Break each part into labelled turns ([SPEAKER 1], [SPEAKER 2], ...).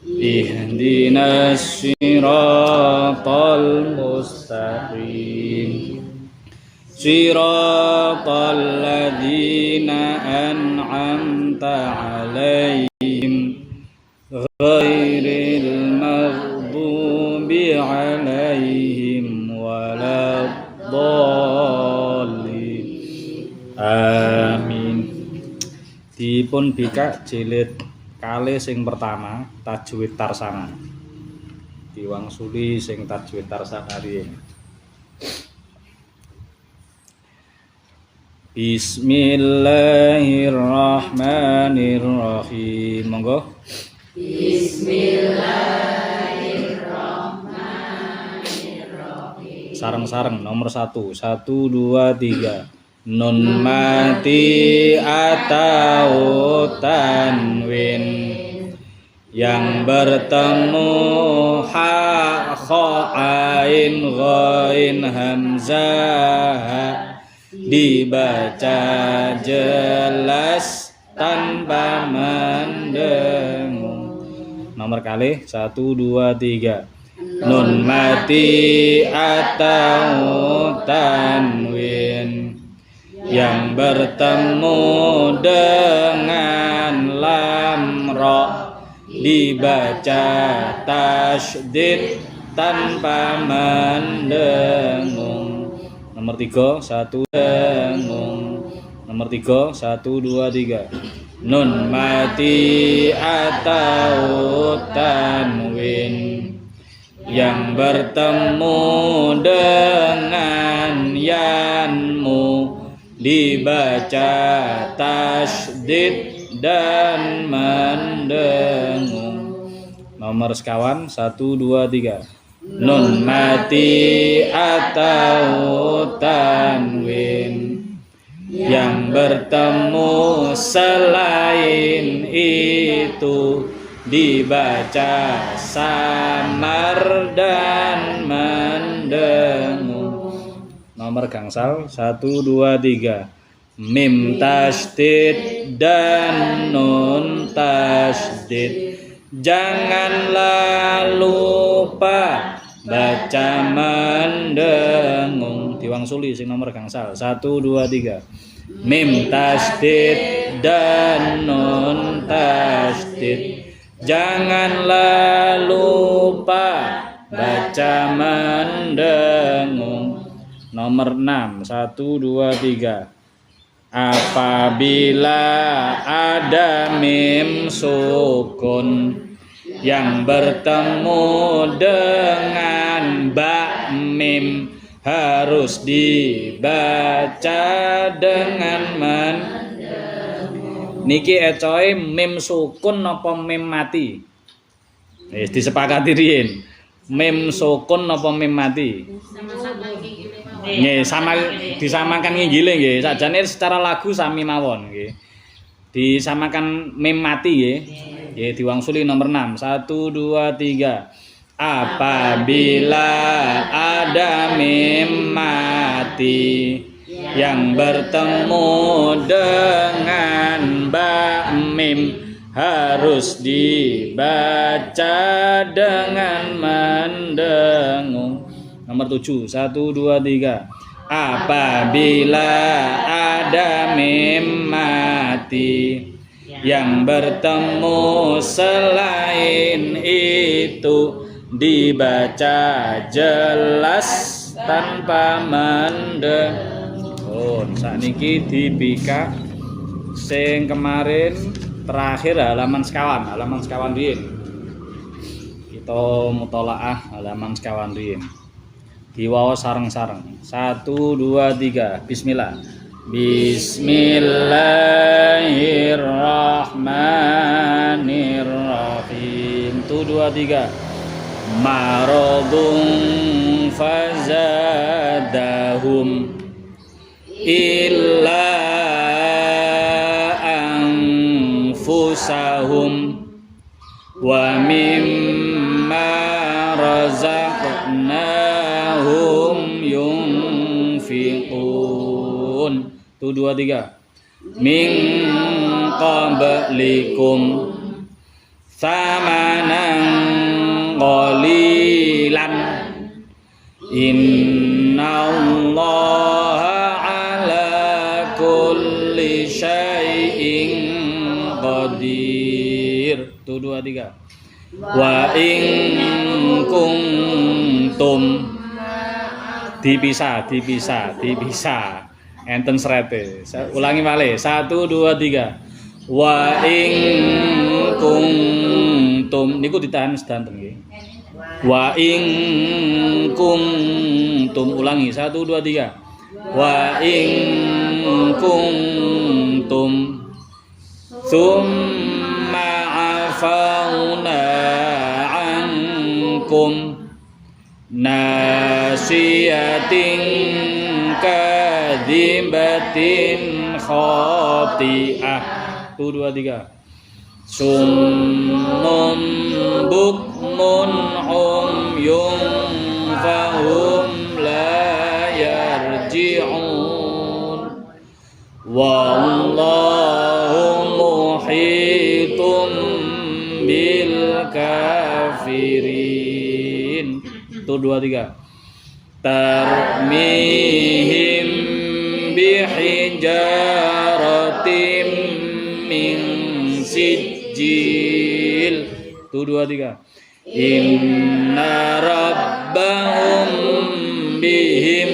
[SPEAKER 1] ihdinas siratal mustaqim siratal ladzina an'amta 'alaihim ghairil maghdubi 'alaihim waladdallin. Amin. Dipun bikak jilid kalih sing pertama tajwid tarsana. Diwangsuli sing tajwid tarsana riyen. Bismillahirrahmanirrahim. Monggo. Bismillahirrahmanirrahim. Sareng-sareng nomor 1. 1 2 3. Nun mati atau tanwin yang bertemu ha kha ain ghain hamzah dibaca jelas tanpa mendengung. Nomor kalih 1 2 3. Nun mati atau tanwin yang bertemu dengan lam ra dibaca tasydid tanpa mendengung. Nomor 3 1 dengung. Nomor 3 1 2 3. Nun mati atau tanwin yang bertemu dengan yanmu dibaca tasydid dan mendengung. Nomor sekawan 1 2 3. Nun mati atau tanwin yang bertemu selain itu dibaca samar dan mendengung. Nomor gangsal 1 2 3. Mim tasydid dan nun tasydid janganlah lupa baca mendengung. Diwangsuli sing nomor gangsal 1 2 3. Mim tasydid dan nun tasydid janganlah lupa baca mendengung. Nomor 6 1 2 3. Apabila ada mim sukun yang bertemu dengan ba mim harus dibaca dengan niki ecoe mim sukun napa mim mati? Wis disepakati riyen. Mim sukun napa mim mati? Nggih, sama disamakan nggih nggih. Sajane secara lagu sami mawon nggih. Disamakan mim mati nggih. Nggih diwangsuli nomor 6. 1 2 3. Apabila ada mim mati yang bertemu dengan ba mim harus dibaca dengan mendengung. Nomor 7 1 2 3. Apabila ada mim mati yang bertemu selain itu dibaca jelas tanpa mendengung. Sakniki dibika sing kemarin terakhir halaman sekawan riyen. Kita mutolaah halaman sekawan riyen. Diwaos sareng-sareng. 1 2 3. Bismillah. Bismillahirrahmanirrahim. 1 2 3. Maradun fazadahum illa anfusahum wa mimma razaqnahum yunfiqun. 1 2 3. Min qablikum samanan qalilan innallaha ala kulli syai'in qadir. Tuh 2 3. Wa in kuntum dipisah enten srete. Ulangi malih 1 2 3. Wa in kuntum niku ditahan sedanten nggih. Wa in kuntum ulangi 1 2 3. Wa in kuntum summa afauna ankum nasiyatin kadzibatin khati'ah. Tuh 2 3. Summun bukmun umyun fahum la yarji'un wallahu muhitum bil kafirin. Tuh 2 3. Tarmihim bihijaratim min sijil. Tuh 2 3. Inna rabbahum bihim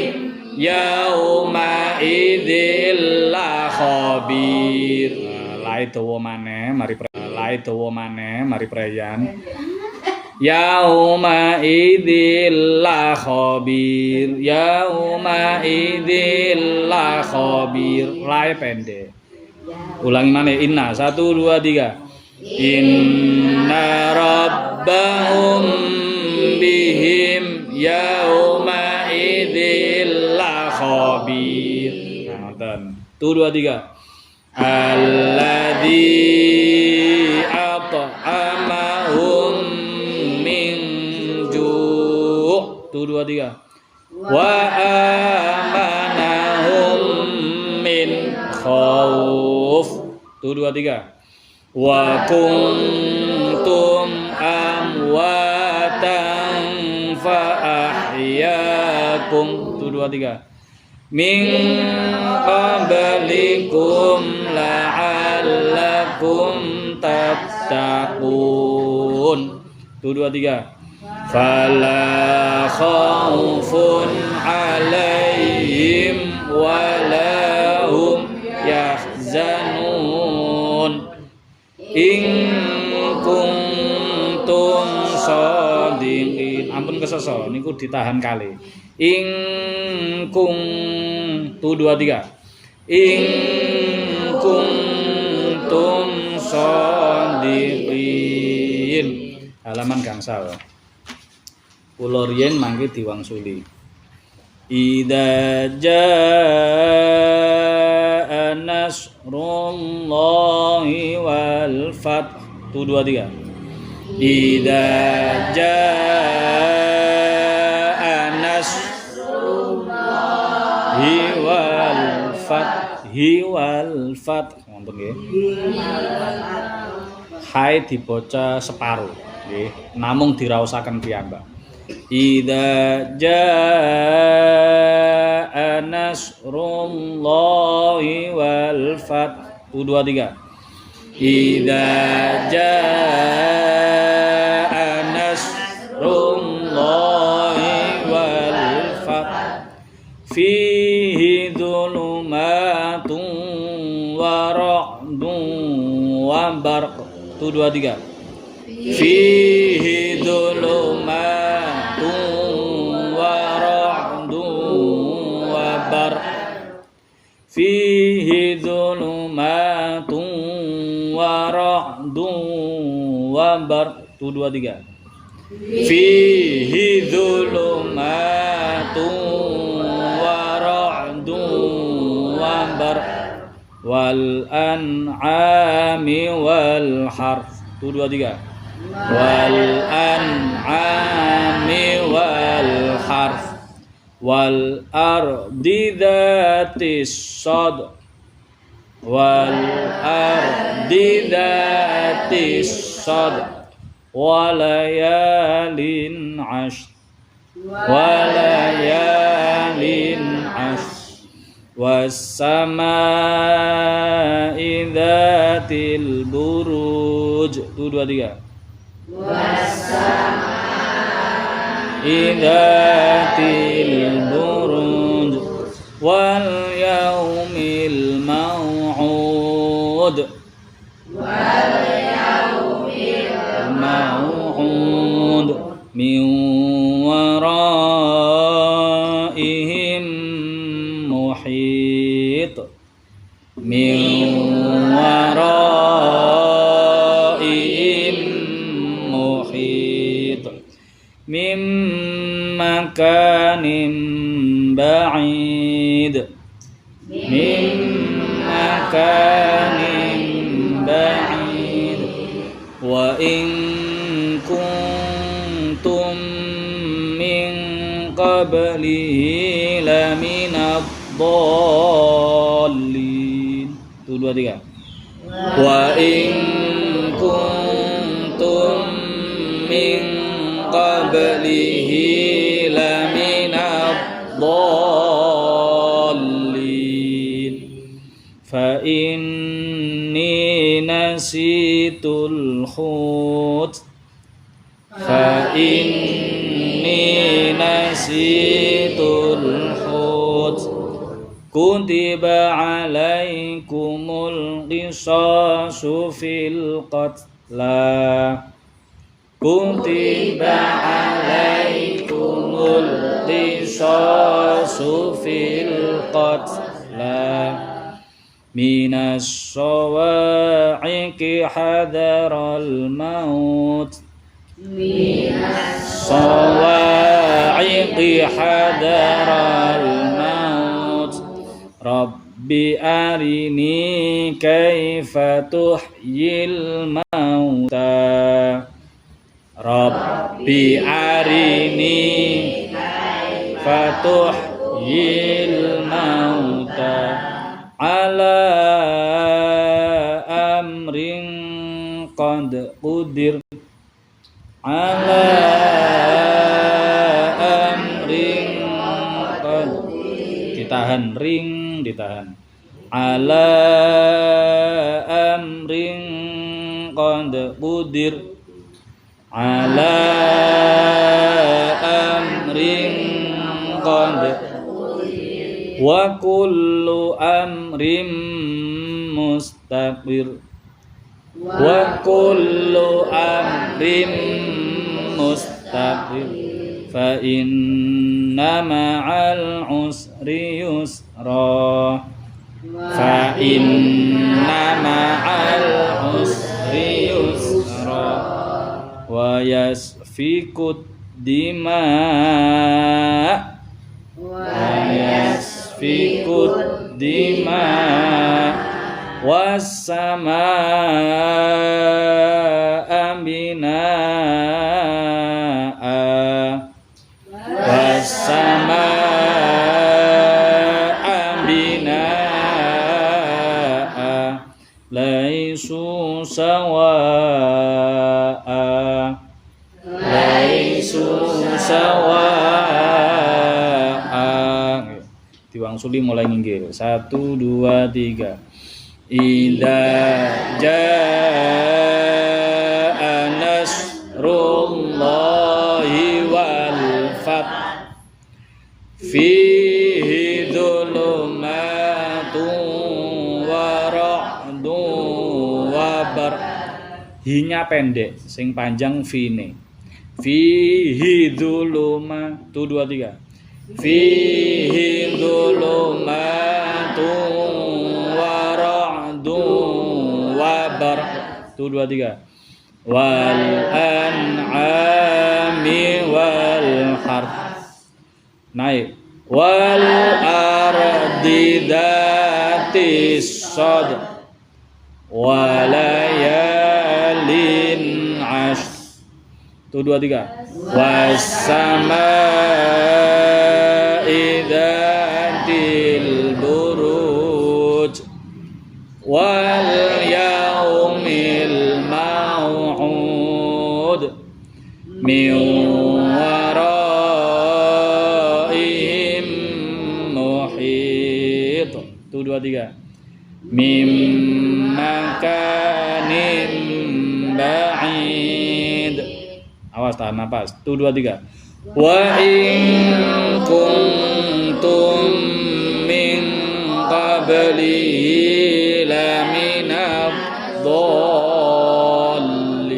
[SPEAKER 1] yauma idzil la khabir. Lai dawa maneh mari preyan. Yauma idzil la khabir. Yauma idzil la khabir. Lai pendek. Ulangi maneh inna 1 2 3. Inna rabbahum bihim yauma idzil la khabir. Nah, ngoten. Tuh 2 3. Alladzi at'amahum min ju'. Tuh 2 3. Wa amanahum min khauf. Tuh 2 3. Wa kuntum amwatan fa ahyakum. Tuh 2 3. Min qablikum la'allakum tattaqun. Tuh 2 3. Fala khaufun 'alaihim walahum yahzanun in kuntum shadiqin. Ampun kesasa niku ditahan kali. In kung tu 2 3. In kuntum shadiqin. Halaman gangsal. Kula riyen mangke diwangsuli. Idza jaa nasrullahi wal fath. Tu 2 3. Idza jaa nasrullahi wal fath. Ngoten nggih. Hai dibaca separuh nggih. Namung diraosaken piyambak. Idza jaa nasrullahi wal fath. 2 3. Idza jaa nasrullahi wal fath fihi dhulumatun wa ra'dun wa barq. 2 3. Fihi dhulumatun wa ra'dun wa barq. Fihi dhulumatun wa ra'dun wa barq. 2 3. Fihi dhulumatun wa ra'dun wa barq wal an'ami wal harth. 2 3. Wal an'ami wal harth wal ardi dzatis sad wal ardi dzatis sad walayalin ash walayalin ash was-samaa'i dzatil buruj. 1 2 3. Was-samaa'i dzatil buruj wal yaumil mau'ud min waraihim muhit min waraihim muhit min makanin ba'id min makanin ba'id wa in kuntum min qablihi laminad dallin. 1 2 3. Wa in kuntum min qablihi laminad dallin fa inni nasitul khut fa inni nasitul khut kutiba alaikumul qisasu fil qatla kutiba alaikumul qisasu fil qatla minas sawa'iqi hadaral maut minas sawa'iqi hadaral maut rabbi arini kaifa tuhyil mauta rabbi arini kaifa tuhyil mauta ala amrin qad qudir ala amrin qad ditahan ring ditahan ala amrin qad qudir ala amrin qad wa kullu amrin mustaqbir wa kullu amrin mustaqbir fa inna ma'al usri yusra fa inna ma'al usri yusra wa yasfikud dima wa yasfikud dima was-samaa'a binaa'a was-samaa'a binaa'a laisu sawaa'a laisu sawaa'a. Diwangsuli mulai nginggil 1 2 3. Idza jaa nasrullahi wal fath fihi dhulumatun wa ra'dun wa bar. Hinya pendek, sing panjang fine. Fihi dhulumatun 2 3. Fihi dhulumatun wabar 1 2 3 wal an'ami wal harth naik wal ardi dzatis sad walayalin ash 1 2 3 was-samaa'i dzatil buruj Samud min waraihim muhit. 1 2 3. Mim makanim ba'id. Awas tahan napas. 1 2 3. Wa in kuntum min qablihi laminad dhalli.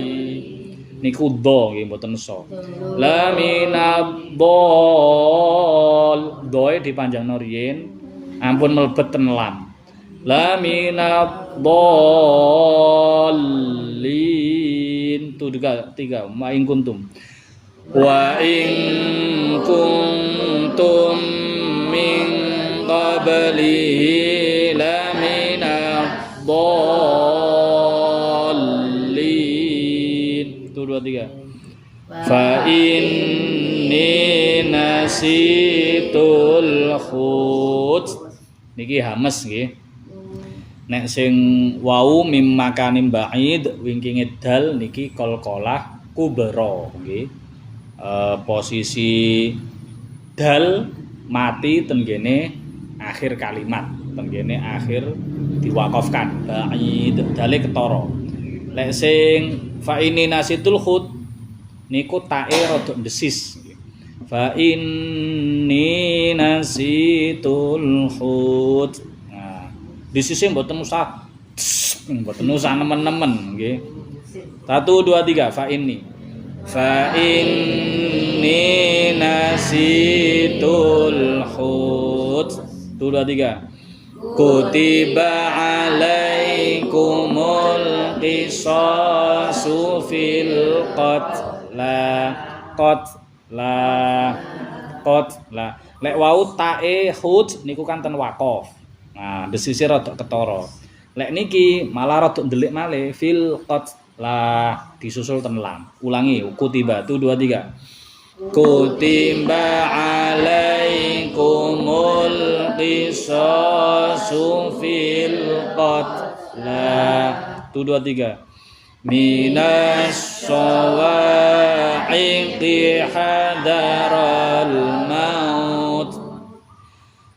[SPEAKER 1] Niku do nggih mboten so. Laminad dhal. Doe dipanjangno riyin ampun mlebet ten lam. Laminad dhalin. 3 ma in kuntum. Wa in kuntum min qablihi laminad dhalin. 1 2 3. Fa inni nasitul khut. Niki hames nggih. Nek sing wau mim makanim ba'id wingkinge dal niki qalqalah kubra nggih. Posisi dal mati tenggene akhir kalimat, tenggene akhir diwakafkan ba'id dale ketara. Lek sing fa ini nasitul khut niku tae rada ndesis. Fa inni nasitul khut. Nah, desise mboten usah nemen-nemen nggih. 1 2 3 fa inni. Fa inni nasitul khut. 1 2 3. Kutiba alaikumul qisasu fil qatla. Lek wau tae khut niku kan ten waqaf. Nah, desise rada ketara. Lek niki malah rada ndelik malih fil qatla disusul ten lam. Ulangi kutiba 1 2 3. Kutiba alaikumul qisasu fil qatla. 1 2 3. Minas sawa'iqi hadaral maut.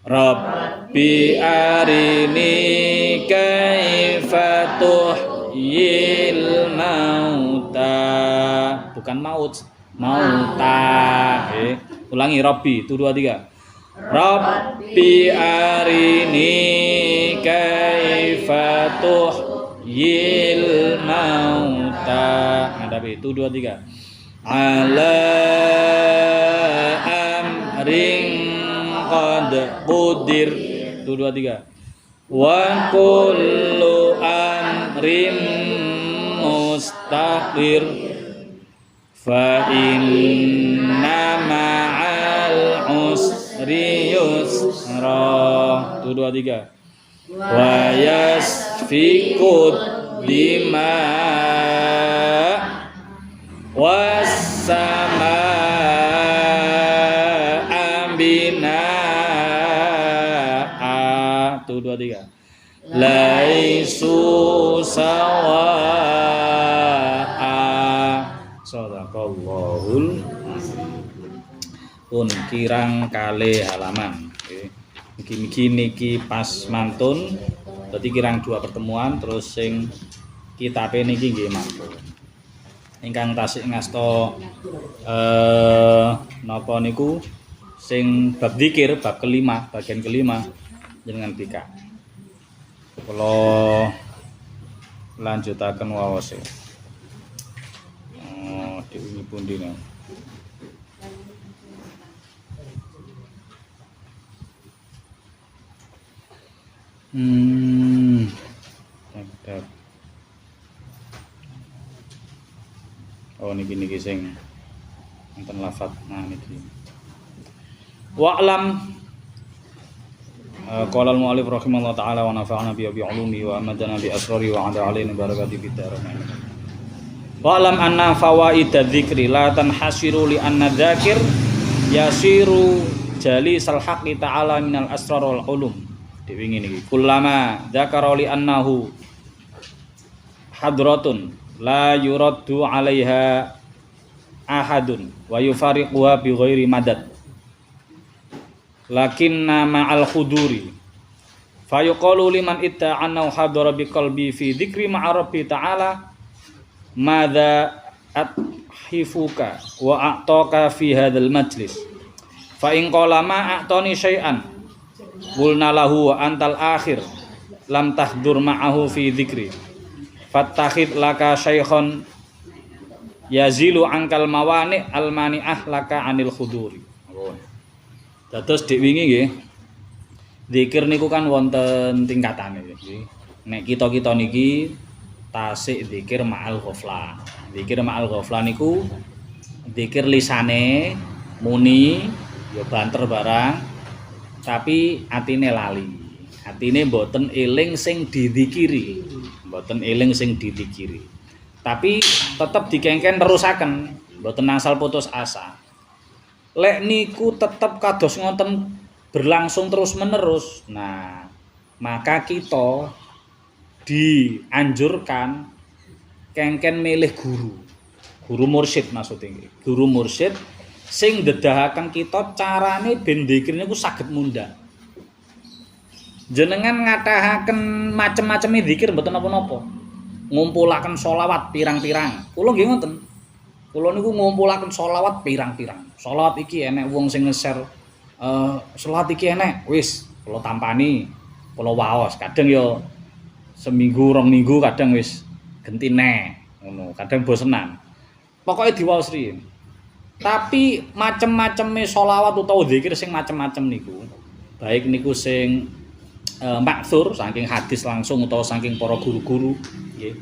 [SPEAKER 1] Rabbi arini kaifa tuhyil mauta. Bukan maut, mauta. Ulangi Rabbi 1 2 3. Rabbi arini kaifa tuhyil mauta. Hadapi 1 2 3. Ala amrin qad qudir. 1 2 3. Wa kullu amrin mustaqir. Fa inna ma'al usri yusra. 1 2 3. Wa yasfiqud dima was-sama ambina. 1 2 3. Laisu sawa'a. Sadaqallahul pun kirang kalih halaman. Niki pas mantun berarti kirang 2 pertemuan terus sing kitabe niki nggih mantun. Ingkang tasih ngasta napa niku sing bab zikir bab kelima, bagian kelima jenengan bika. Kula lanjutaken waos e. Dewi pundi nih. Mantap. Oh niki sing wonten lafaz. Nah niki. Wa'lam qala al-mu'allif rahimahullah ta'ala wa nafa'ana bi ulumi wa amadana bi asrari wa 'ada alaina barakati fid dharain. Wa'lam anna fawaidadz dzikri la tanhasiru li anna dzakir yasiru jalisal haqqi ta'ala minal asrar wal ulum. Diwingi niki kullama dzakara li annahu hadratun la yuraddu 'alaiha ahadun wa yufariquha bi ghairi madad lakinna ma'al khuduri fayuqalu liman itta'anna hadara bi qalbi fi dzikri ma'a rabbi ta'ala madza athifuka wa a'taka fi hadzal majlis fa in qala ma a'tani syai'an qulna lahu wa antal akhir lam tahdur ma'ahu fi dzikri fattakhid laka syaikhan yazilu angkal mawani almani'ah laka anil khuduri. Dados dik wingi nggih. Zikir niku kan wonten tingkatane nggih. Nek kita-kita niki tasik zikir ma'al ghaflah. Zikir ma'al ghaflah niku zikir lisane muni ya banter barang tapi atine lali. Atine mboten eling sing dizikiri. Mboten eling sing dizikiri. Tapi tetep dikengken terusaken, mboten asal putus asa. Lek niku tetep kados ngoten berlangsung terus-menerus. Nah, maka kita dianjurkan kengken milih guru. Guru mursyid maksudnya. Guru mursyid sing dedahaken kita carane ben dzikir niku saged mundhak. Jenengan ngatahaken macem-maceme dzikir mboten napa-napa. Ngumpulaken sholawat pirang-pirang. Kula nggih ngoten. Kula niku ngumpulaken sholawat pirang-pirang. Sholawat iki enek wong sing nge-share sholawat iki enek, wis kula tampani, kula waos. Kadang ya seminggu, rong minggu kadang wis genti neh ngono. Kadang bosenan. Pokoke diwaos riyin. Tapi macem-maceme sholawat utawa zikir sing macem-macem niku, baik niku sing maksur saking hadis langsung utawa saking para guru-guru nggih.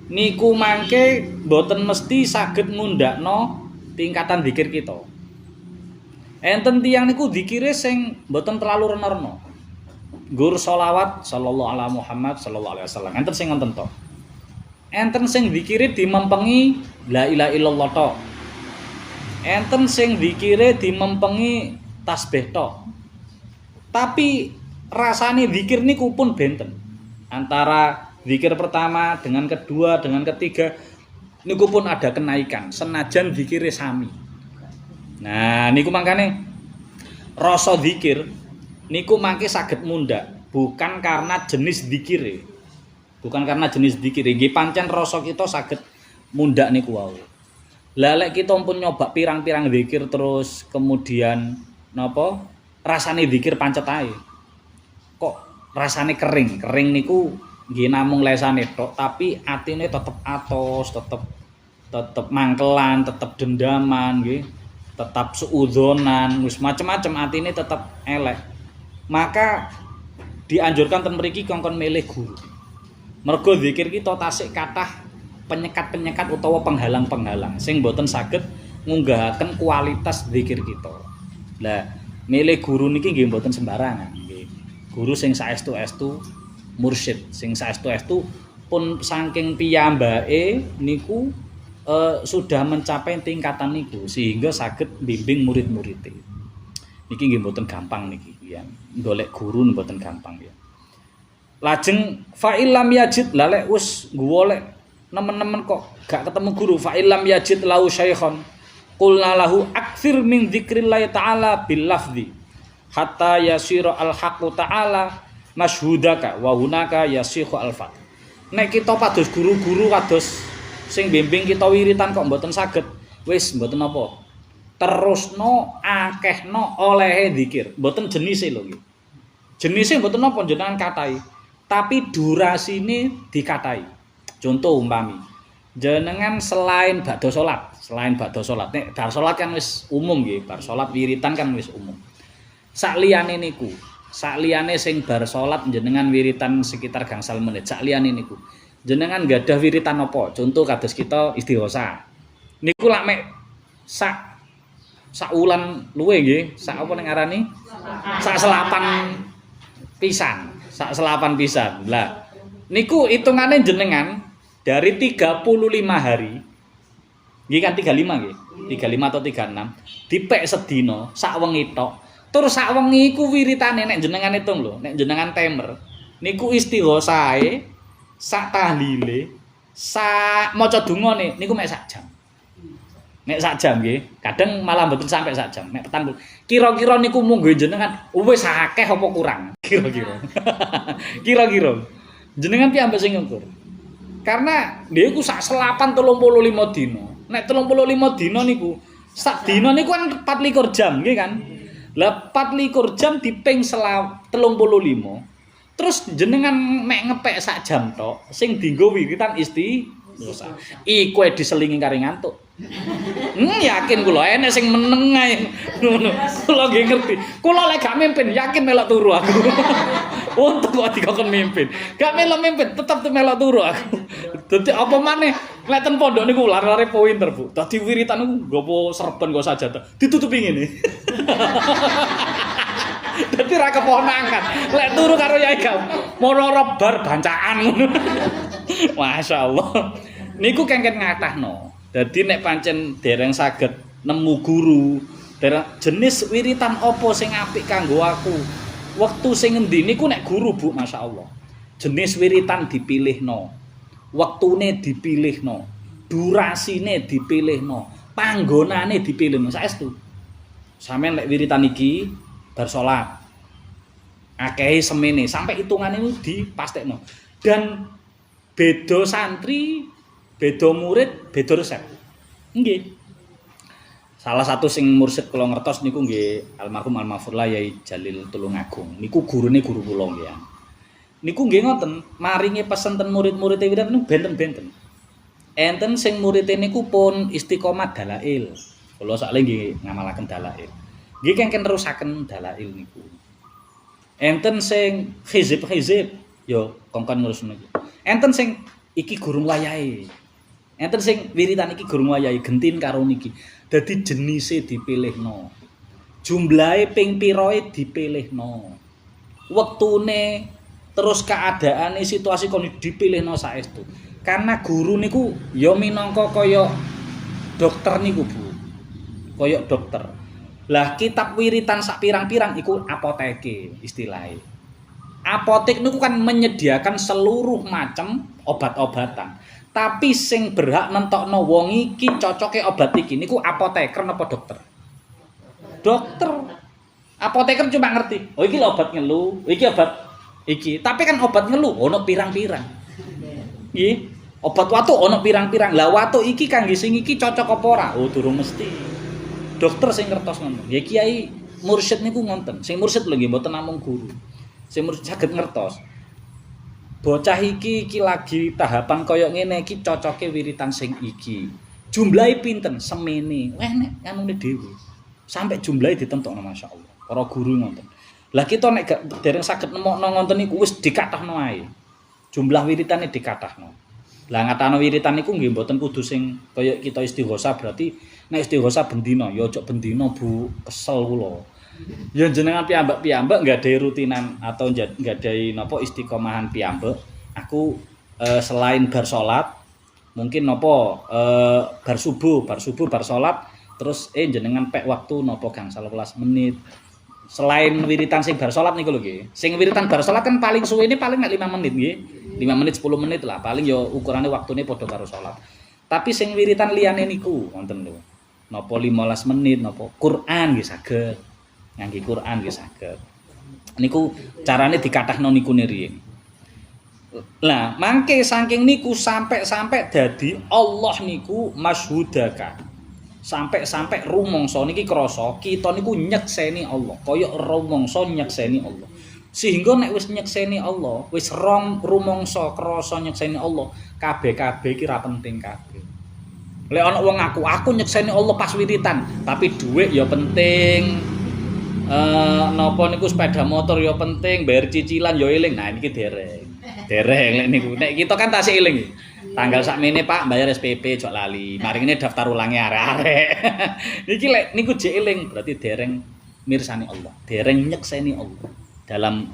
[SPEAKER 1] Niku mangke boten mesti saged ngundhakno tingkatan zikir kita. Enten tiyang niku zikire sing boten terlalu rena-rena. Gur sholawat sallallahu alaihi Muhammad sallallahu alaihi wasallam. Enten sing ngoten to. Enten sing zikire dimempengi la ilaha illallah to. Enten sing zikire dimempengi tasbih to. Tapi rasane zikir niku pun benten. Antara zikir pertama dengan kedua dengan ketiga niku pun ada kenaikan senajan zikire sami. Nah, niku mangkane rasa zikir niku mangke saged mundhak bukan karena jenis zikire. Bukan karena jenis zikire, nggih pancen rasa kita saged mundhak niku wau. Lah lek kita pun nyoba pirang-pirang zikir terus kemudian napa rasane zikir pancet ae. Kok rasane kering niku nggih namung lesane tok tapi atine tetep atos, tetep mangkelan, tetep dendaman nggih, tetep suudzonan, wis macem-macem atine tetep elek. Maka dianjurkan ten mriki kongkon milih guru. Mergo zikir kita tasik kathah penyekat-penyekat utawa penghalang-penghalang sing boten saged ngunggahaken kualitas zikir kita. Lah, milih guru niki nggih boten sembarangan. Guru sing saestu-estu mursyid, sing saestu-estu pun saking piyambake niku sudah mencapai tingkatan niku sehingga saged bimbing murid-muride. Niki nggih mboten gampang niki ya. Golek guru mboten gampang ya. Lajeng fa illam yajid lalek wis golek nemen-nemen kok gak ketemu guru fa illam yajid lahu syaikhan qulna lahu aktsir min dzikrillah ta'ala bil lafzi hatta yasira al-haqqu ta'ala masyhudaka wa hunaka yasikhu al-fat. Nek kita pados guru-guru kados sing bimbing kita wiritan kok mboten saged, wis mboten apa. Terusno akehno olehe zikir. Mboten jenise lho iki. Jenise mboten apa jenengan katai, tapi durasine dikatai. Contoh umpami jenengan selain badha salat, nek bar salat kan wis umum nggih, bar salat wiritan kan wis umum. Sakliyane niku, sakliyane sing bar salat jenengan wiritan sekitar gangsal menit. Sakliyane niku, jenengan gadah wiritan apa? Contoh kados kita istighosa. Niku lak mek sak wulan luwe nggih, sak apa ning ngarani? Sak selapan pisan. Lah, niku hitungane jenengan dari 35 hari. Nggih kan 35 nggih. 35 atau 36 dipek sedina sak wengi tok. Tur sak wengi iku wiritane nek jenengan hitung lho, nek jenengan timer niku istighosae, sak tahlile, sak maca dungane niku mek sak jam. Nek sak jam nggih, kadang malah mboten sampai sak jam. Nek petang kira-kira niku munggo jenengan wis akeh apa kurang? Kira-kira. Kira-kira. Jenengan piyambak sing ngukur. Karena niku sak selapan 35 dina. Nek 35 dina niku sak dina niku kan 24 jam nggih kan. Lah 24 jam diping 35. Terus jenengan mek ngepek sak jam tok, sing dienggo wiritan istighosa. Iku diselingi karo ngantuk. Yakin kula enek sing meneng ae ngono. Kula nggih ngerti. Kula lek gak mimpin yakin melok turu aku. Untung kok dikon mimpin. Gak melok mimpin tetep melok turu aku. Dadi apa maneh lek ten pondok niku lare-lare pointer, Bu. Dadi wiritan niku nggopo serben kok sajadah. Ditutupi ngene. Dadi ra keponakan. Lek turu karo yai gak mono bar bancaan ngono. Masyaallah. Niku kengken ngatahno. Dadi nek pancen dereng saged nemu guru, jenis wiritan apa sing apik kanggo aku. Wektu sing endi niku nek guru, Bu, masyaallah. Jenis wiritan dipilihno. Wektune dipilihno. Durasine dipilihno. Panggonane dipilihno. Saestu. Sampeyan lek wiritan iki bar salat. Akehe semene sampai hitungane niku dipastekno. Dan beda santri, beda murid, beda resep. Nggih. Salah satu sing mursid kula ngertos niku nggih almarhum Al-Mafurlah Yai Jalil Tulungagung. Niku gurune guru kula nggih. Niku nggih ngoten, maringi pesen ten murid-murid wiritan niku benten-benten. Enten sing murite niku pun istiqomah dalail. Kula sakle nggih ngamalaken dalail. Nggih kengken terusaken dalail niku. Enten sing hizib-hizib, yo kongkon ngurus niku. Enten sing iki gurung wayahe. Enten sing wiritan iki gurung wayahe gentin karo niki. Dadi jenise dipilihno. Jumlahe ping pirae dipilihno. Wektune terus keadaane situasi kon dipilihno saestu. Karena guru niku ya minangka kaya dokter niku, Bu. Kaya dokter. Lah kitab wiritan sak pirang-pirang iku apoteke istilahnya. Apotek niku kan menyediakan seluruh macam obat-obatan. Tapi sing berhak nentokno wong iki cocoke obat iki niku apoteker napa dokter? Dokter. Apoteker cuma ngerti, oh iki lho obat ngelu, iki obat iki. Tapi kan obat ngelu ono pirang-pirang. Nggih. Obat watu ono pirang-pirang. Lah watu iki kangge sing iki cocok apa ora? Oh durung mesti. Dokter sing ngertos ngono. Ya kiai mursyid niku ngonten. Sing mursyid lho nggih mboten namung guru. Sing mursyid saged ngertos. Bocah iki lagi tahapan kaya ngene iki cocoke wiritan sing iki. Jumlahe pinten? Semene. Enek anune dhewe. Sampai jumlahe ditentokno masyaallah. Para guru ngoten. Lah kita nek gak dereng saged nemokno ngoten niku wis dikathahno ae. Jumlah wiritane dikathahno. Lah ngatano wiritan niku nggih mboten kudu sing kaya kita istighosa berarti nek istighosa bendina ya aja bendina Bu, kesel kula. Ya jenengan piyambak nggadahi rutinan atau nggadahi napa istiqomahan piyambak. Aku selain bar salat mungkin napa bar subuh bar salat terus jenengan pek waktu napa gangsal 12 menit. Selain wiritan sing bar salat niku lho nggih. Sing wiritan bar salat kan paling suwene paling nek 5 menit nggih. 5 menit 10 menit lah paling ya ukurane waktune padha karo salat. Tapi sing wiritan liyane niku wonten lho. Napa 15 menit napa Quran nggih saged. Ngangge Quran nggih saged. Niku carane dikathahno niku riyen. Lah, mangke saking niku sampai dadi Allah niku masyhudaka. Sampai rumangsa niki krasa kita niku nyekseni Allah, kaya rumangsa nyekseni Allah. Sehingga nek wis nyekseni Allah, wis rumangsa krasa nyekseni Allah, kabeh-kabeh iki ra penting kabeh. Lek ana wong aku nyekseni Allah pas wiritan, tapi dhuwit ya penting. Napa niku sepeda motor ya penting, bayar cicilan ya eling. Nah niki dereng lek niku. Nek kita kan tasih eling. Tanggal sakmene Pak bayar SPP jok lali. Mari ngene daftar ulange arek-arek. Niki lek niku jek eling berarti dereng mirsani Allah, dereng nyekseni Allah.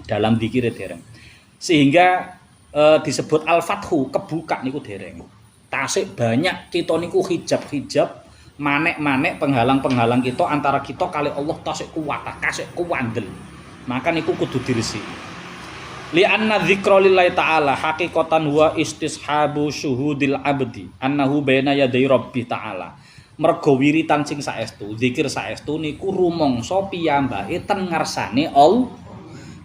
[SPEAKER 1] Dalam dzikire dereng. Sehingga disebut al-fathu kebuka niku dereng. Tasik banyak kita niku hijab-hijab manek-manek penghalang-penghalang kita antara kita kali Allah tasik kuwat, kasih kuwandel. Maka niku kudu diresi. Li anna dzikra lillahi ta'ala haqiqatan huwa istishabu syuhudil abdi annahu baina yaday rabbi ta'ala. Mergo wiritan sing saestu, zikir saestu niku rumangsa piyambake ten ngarsane Allah.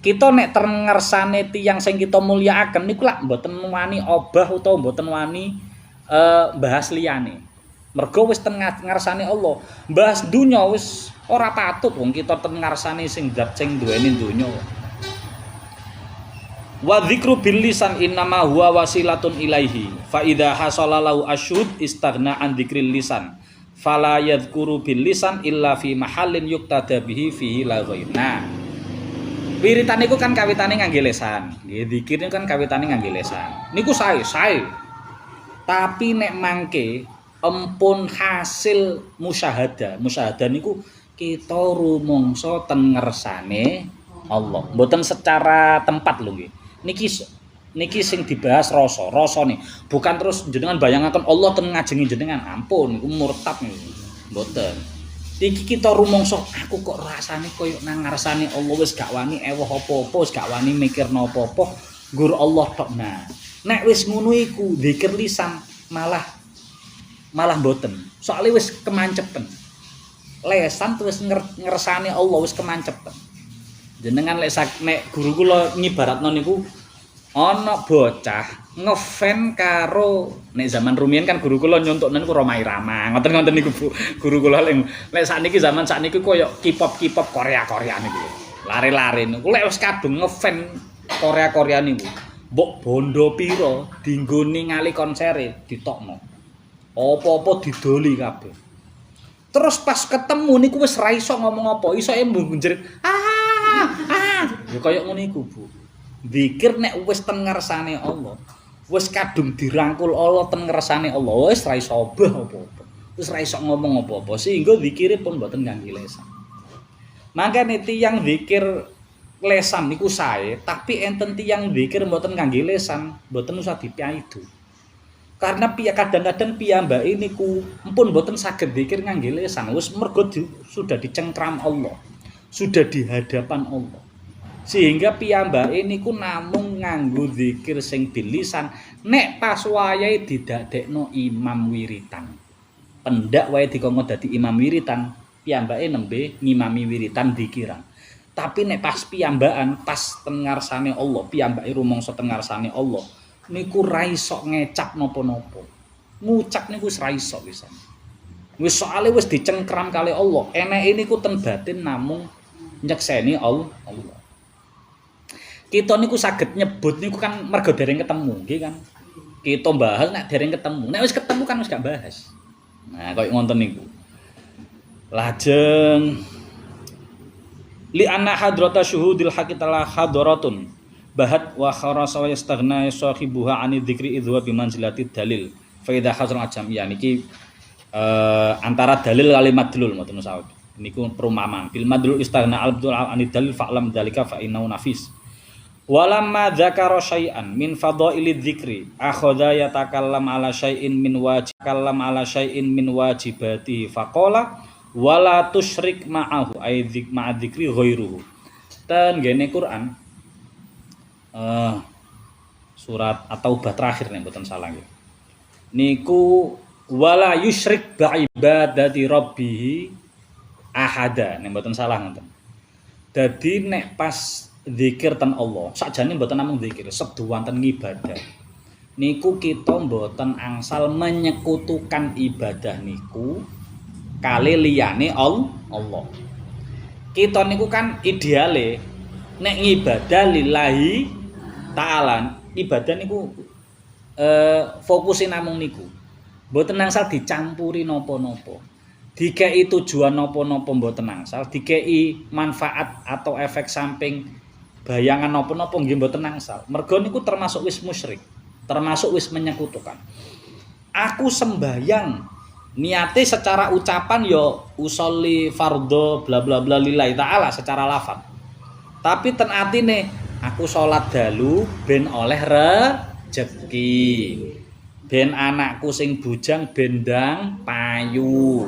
[SPEAKER 1] Kita nek ten ngarsane tiyang sing kita mulyakaken niku lak mboten wani obah utawa mboten wani bahas liyane. Mergo wis ten ngarsane Allah. Bahas dunya wis ora patut wong kita ten ngarsane sing zat sing duweni dunya. Wa dzikru bil lisan innama huwa wasilatun ilaihi fa idza hasala lahu asyud istaghna an dzikril lisan fala yadhkuru bil lisan illa fi mahallin yuqtada bihi fihi la ghair. Nah, wiritan niku kan kawitane ngangge lisan. Nggih, zikir niku kan kawitane ngangge lisan. Niku sae. Tapi nek mangke empun hasil musyahadah. Musyahadah niku kita rumangsa ten ngersane Allah. Mboten secara tempat lho nggih. Niki sing dibahas rasa nih. Bukan terus jenengan bayangaken Allah ten ngajengi jenengan. Ampun, niku murtad niku. Mboten. Iki kita rumangsa aku kok rasane koyo nang ngarsane Allah wis gak wani ewoh apa-apa, wis gak wani mikirno apa-apa, nggur Allah tok. Nah, nek wis ngono iku zikir lisan malah mboten. Soale wis kemancepen. Lesan terus ngersane Allah wis kemancepen. Jenengan nek guru kula ngibaratno niku ana bocah ngefan karo nek zaman rumiyin kan guru kula nyontokne niku Rhoma Irama. Ngoten-ngoten niku Bu. Guru kula lek sakniki zaman sakniki koyo K-pop Korea niku. Lare-lare niku lek wis kadung ngefan Korea niku. Mbok bondo pira dienggo ningali konsere ditokno. Apa-apa didoli kabeh. Terus pas ketemu niku wis ra iso ngomong apa, iso mbunjerit. Ya kaya ngono iku, Bu. Zikir nek wis ten ngarsane Allah, wis kadung dirangkul Allah ten ngarsane Allah, wis ra iso obah apa-apa. Wis ra iso ngomong apa-apa, sehingga zikire pun mboten ngangge lesan. Mangkane tiyang zikir lesan niku sae, tapi enten tiyang zikir mboten ngangge lesan, mboten usah dipaidu. Karena kadang-kadang piyambake niku empun mboten saged zikir ngangge lesan, wis mergo sudah dicengkram Allah. Sudah di hadapan Allah. Sehingga piyambake niku namung nganggo zikir sing bilisan nek pas wayahe didadekno imam wiritan. Pendak wae dikongkon dadi imam wiritan, piyambake nembe ngimami wiritan zikiran. Tapi nek pas piyambakan pas ten ngarsane Allah, piyambake rumangsa ten ngarsane Allah, niku ra iso ngecap napa-napa. Ngucap niku wis ra iso pisan. Wis soalé wis dicengkram kali Allah. Eneke niku ten batin namung nyekseni Allah. Kita niku saged nyebut niku kan mergo dereng ketemu, nggih kan. Kita bahas nek dereng ketemu. Nek wis ketemu kan wis gak bahas. Nah, koyo ngonten niku. Lajeng li anna hadrata syuhudil haqqitalah hadaratun bahat wa kharasa wa yastaghna sahibuha ani dzikri idwa bi manzilati dalil. Fa idza hazal ajam ya niki antara dalil kalimat dalil mboten usah. Niku perumpamaan bil madlul istaghna al-abdul anid dalil fa'lam dzalika fa innahu nafis walamma dzakara syai'an min fadailid dzikri akhadha yatakallam ala syai'in min wajibati faqala wala tusyrik ma'ahu ay ma'a dzikri ghairuhu. Ten gene Quran surat At-Taubah terakhir nek mboten salah nggih. Niku wala yusyrik ba'ibadati rabbih ahada, nek mboten salah ngoten. Dadi nek pas zikir ten Allah, sakjane mboten namung zikir, sedu wonten ngibadah. Niku kita mboten angsal menyekutukan ibadah niku kali liyane Allah. Kita niku kan ideale nek ngibadah lillahi ta'ala, ibadah niku fokusin namung niku. Mboten angsal dicampuri napa-napa. Dikei tujuan napa-napa mboten angsal, dikei manfaat atau efek samping bayangan napa-napa nggih mboten angsal. Mergo niku termasuk wis musyrik, termasuk wis menyekutukan. Aku sembahyang niate secara ucapan ya usolli fardhu bla bla bla lillahi taala secara lafaz. Tapi ten atine aku salat dalu ben oleh rejeki. Ben anakku sing bujang bendang payu.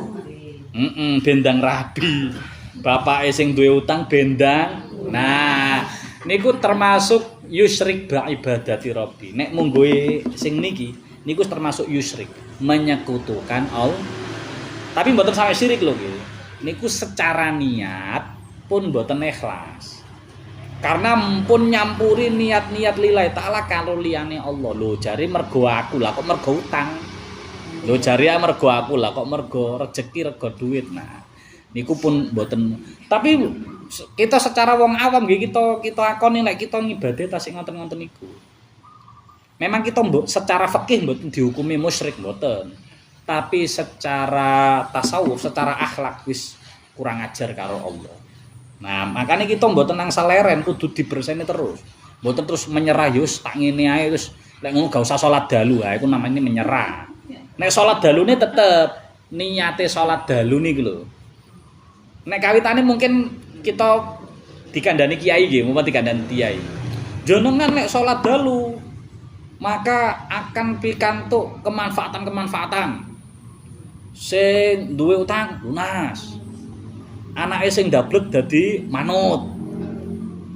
[SPEAKER 1] Bendang rabi. Bapake sing duwe utang bendang. Nah, niku termasuk yusyrik ba ibadati rabbi. Nek munggoe sing niki niku termasuk yusyrik, menyekutukan Allah. Tapi mboten sampai syirik lho nggih. Niku secara niat pun mboten ikhlas. Karena pun nyampuri niat-niat lillahi taala karo liyane Allah. Lho jare mergo aku lah kok mergo utang. Lho jare mergo aku lah kok mergo rezeki rego duit. Nah, niku pun mboten. Tapi kita secara wong awam nggih kita akoni nek kita ngibadah tasik ngoten-ngoten niku. Memang kita secara fikih mboten dihukumi musyrik mboten. Tapi secara tasawuf, secara akhlak wis kurang ajar karo Allah. Nah, makanya kita mboten nang saleren kudu diberseni terus. Mboten terus menyerah yus tak ngene ae terus lek ngono gak usah salat dalu. Ha iku namanya menyerah. Nek salat dalune tetep niate salat dalu niku lho. Nek kawitane mungkin kita dikandani kiai nggih, mumpun dikandani kiai. Jenengan nek salat dalu maka akan pikantuk kemanfaatan-kemanfaatan. Sing duwe utang lunas. Anake sing ndablek dadi manut.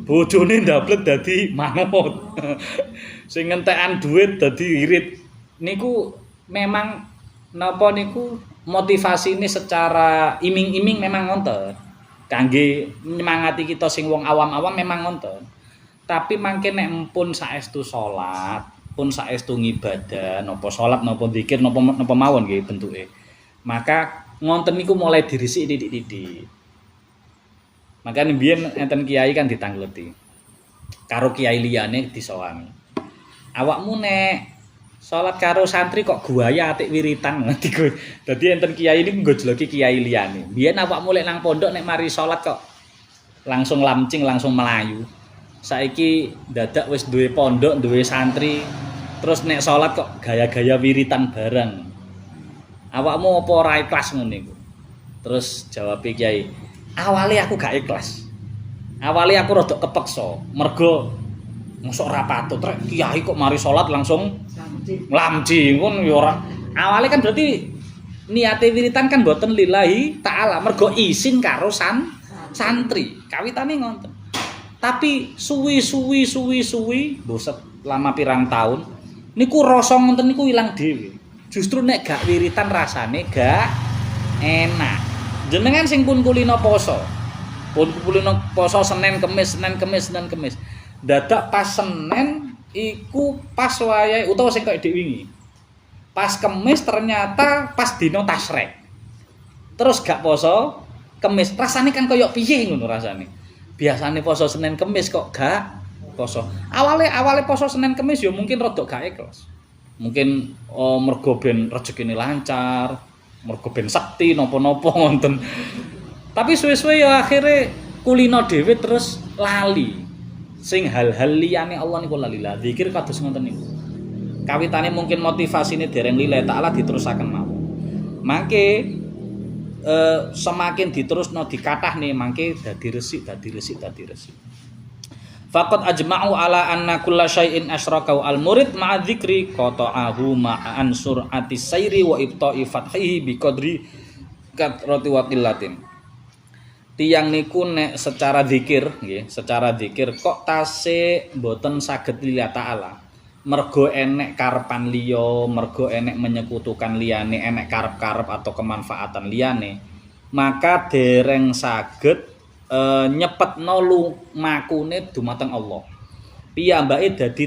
[SPEAKER 1] Bojone ndablek dadi manut. Sing ngentekan duit dadi irit. Niku memang napa niku motivasine secara iming-iming memang ngonten. Kangge nyemangati kita sing wong awam-awam memang ngonten. Tapi mangke nek pun saestu salat, pun saestu ngibadah, napa salat napa zikir napa mawon nggih bentuke. Maka ngonten niku mulai dirisik titik-titik. Makane biyen enten kiai kan ditanggleti. Karo kiai liyane disowangi. Awakmu nek salat karo santri kok guaya atik wiritan ngerti kowe. Dadi enten kiai niku nggojloki kiai liyane. Biyen awakmu lek nang pondok nek mari salat kok langsung lamcing langsung melayu. Saiki dadak wis duwe pondok, duwe santri. Terus nek salat kok gaya-gaya wiritan bareng. Awakmu apa ora ikhlas ngono niku? Terus jawab kiai, awale aku gak ikhlas. Awale aku rada kepeksa, mergo mosok ora patut rek kiai kok mari salat langsung lamji ngono ya ora. Awale kan berarti niate wiritan kan mboten lillahi taala, mergo izin karo santri. Kawitane ngoten. Tapi suwi boset lama pirang tahun niku rasa ngoten niku ilang dhewe. Justru nek gak wiritan rasane gak enak. Jenengan sing pun kulino poso. Pun kulino poso Senin Kemis. Dadak pas Senin iku pas wayahe utawa sing kok dhek wingi. Pas Kemis ternyata pas dina tasrek. Terus gak poso Kemis. Rasane kan koyo piye ngono rasane. Biasane poso Senin Kemis kok gak poso. Awale poso Senin Kemis ya mungkin rada gak ikhlas. Mungkin mergo ben rezekine lancar, mergo ben sakti napa-napa wonten. Tapi suwe-suwe ya akhire kulino dhewe terus lali. Sing hal-hal liyane Allah niku lali. Lah zikir kados ngoten niku. Kawitane mungkin motivasine dereng lillahi taala diterusaken mawon. Mangke semakin diterusno dikathahne mangke dadi resik. Faqad ajma'u ala anna kulla syai'in asyraka al-murid ma'a dzikri qata'ahu ma'an sur'ati sayri wa ibta'i fathihi biqadri katrati wa qillatin. Tiyang niku nek secara zikir nggih, secara zikir kok tasih mboten saged lillahi taala. Mergo enek karepan liya, mergo enek menyekutukan liyane, enek karep-karep atau kemanfaatan liyane, maka dereng saged nyepetno lumakune dumateng Allah. Piyambake dadi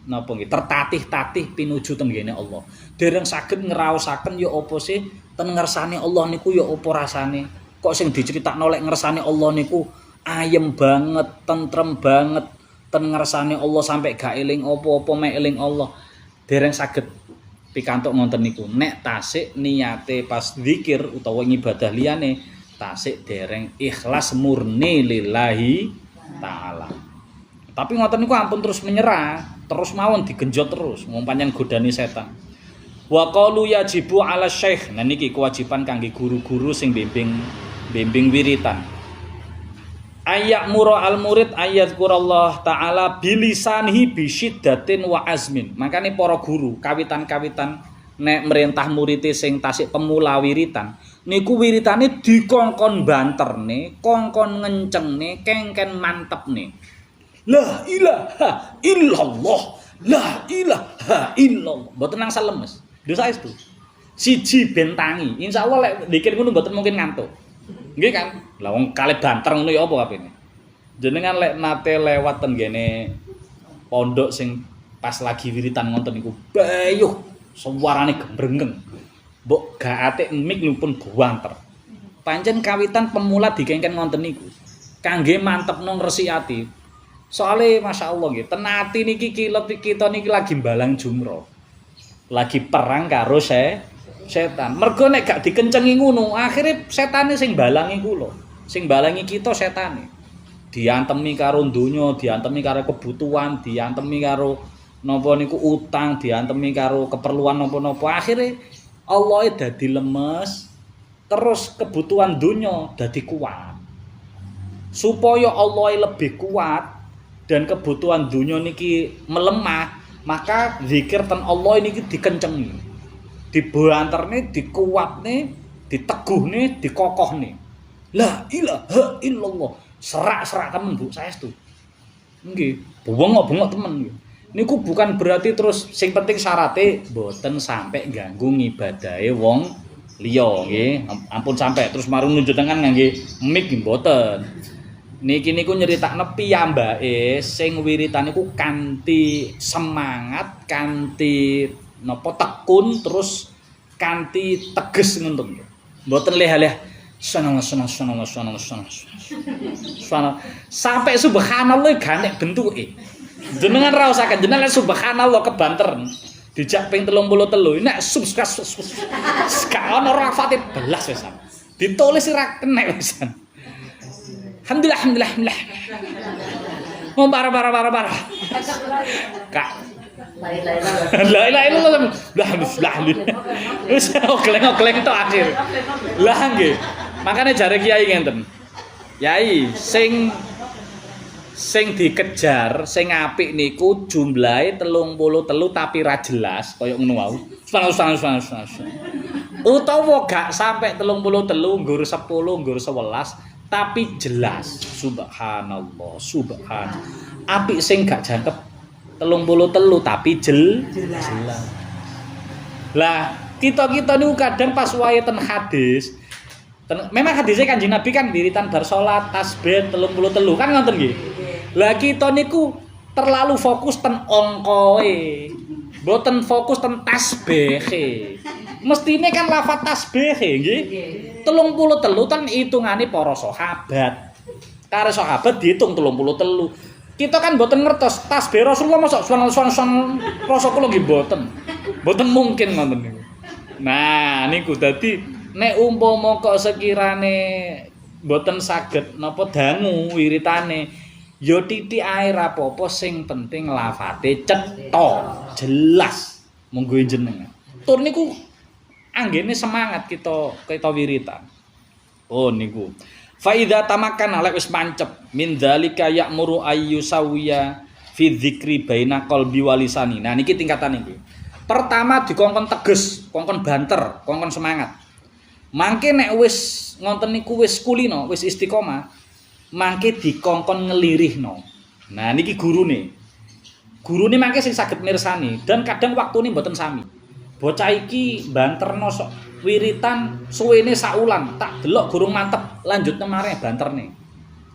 [SPEAKER 1] napa nggih tertatih-tatih pinuju tenggene Allah. Dereng saged ngraosaken ya apa sih ten ngersane Allah niku ya apa rasane. Kok sing diceritakno lek ngersane Allah niku ayem banget, tentrem banget, ten ngersane Allah sampai gak eling apa-apa mek eling Allah. Dereng saged pikantuk ngonten niku. Nek tasik niate pas zikir utawa ngibadah liyane tasik dereng ikhlas murni lillahi taala. Tapi ngoten niku ampun terus menyerah, terus mawon digenjot terus, wong pancen godani setan. Wa qalu yajibu ala syekh. Nah niki kewajiban kangge guru-guru sing bimbing wiritan. Ayak muro al murid ayat kurallah taala bilisanihi bisyiddatin wa azmin. Makane para guru kawitan-kawitan nek merintah murid sing tasik pemula wiritan niku wiritane dikongkon banterne, kongkon ngencengne, kengken mantepne. La ilaha illallah, la ilaha illallah. Mboten nang salemes. Lho saestu. Siji ben tangi. Insyaallah lek dzikir ngono mboten mungkin ngantuk. Nggih kan? Lah wong kalih banter ngono ya apa kabeh. Jenengan lek nate lewat ten gene pondok sing pas lagi wiritan ngonten niku bayuh suarane gembrengeng. Mbok gak atik mik pun buanter. Pancen kawitan pemula dikengken ngonten niku. Kangge mantepno ngresiki. Soale masyaallah nggih, ten ati niki kita niki lagi mbalang jumroh. Lagi perang karo setan. Mergo nek gak dikencengi ngono, akhire setane sing balangi kula. Sing balangi kita setane. Diantemi karo donya, diantemi karo kebutuhan, diantemi karo napa niku utang, diantemi karo keperluan napa-napa. Akhire Allah dadi lemes, terus kebutuhan donya dadi kuat. Supaya Allah lebih kuat dan kebutuhan donya niki melemah, maka zikir ten Allah niki dikencengi. Dibuanterne, dikuatne, diteguhne, dikokohne. La ilaha illallah. Serak-serak temen Bu, saestu. Nggih, bengok-bengok temen nggih. Niku bukan berarti terus sing penting syarate mboten sampai ganggu ngibadahe wong liya nggih. Ampun sampai terus marung nunjuk tangan ngangge mic mboten. Niki niku nyeritakne piyambake sing wiritan niku kanthi semangat, kanthi napa tekun terus kanthi teges ngoten. Mboten leh-leh sanallah sampai subhanallah ganek bentuke. Jenengan raosaken jenengan subhanallah kebanter. Dijak ping 33 nek gak ana rafate belas wisan. Ditulis ora kenek wisan. Alhamdulillah. Mau bara. Kak. La ilaha illallah. Lah. Wis okleng tok akhir. Lah nggih. Makane jare kiai ngenten. Yai sing dikejar, sing apik niku jumlahe 33 tapi ra jelas kaya ngono wau. Subhanallah. Utawa gak sampai 33 nggur 10 nggur 11 tapi jelas. Subhanallah. Apik sing gak jangkep 33 tapi jelas. Lah, kita niku kadang pas wae ten hadis. Memang hadisnya Kanjeng Nabi kan wiritan bar salat tasbih 33 kan ngoten nggih. Lah kita niku terlalu fokus ten angkae. Mboten fokus ten tasbihe. Mestine kan lafaz tasbihe nggih. 33 ten hitungane para sahabat. Karo sahabat diitung 33. Kita kan mboten ngertos tasbih Rasulullah mosok suwan rasa kula nggih mboten. Mboten mungkin ngoten niku. Nah, niku dadi nek umpama kok sekirane mboten saged napa dangu wiritane ya titik ae ra apa-apa sing penting lafate cetha jelas monggo jenengan. Tur niku anggene semangat kita wiritan. Oh niku. Fa idza tamakkana lek wis mancep min dzalika ya'muru ayyusawiya fi dzikri baina qalbi wa lisani. Nah niki tingkatan iki. Pertama dikongkon teges, kongkon banter, kongkon semangat. Mangke nek wis ngonten niku wis kulino, wis istiqomah, mangke dikongkon ngelirihno. Nah niki gurune. Gurune mangke sing saged mirsani dan kadang waktune mboten sami. Bocah iki banterno sok wiritan suwene saulan, tak delok gurung mantep, lanjut mareh banterne.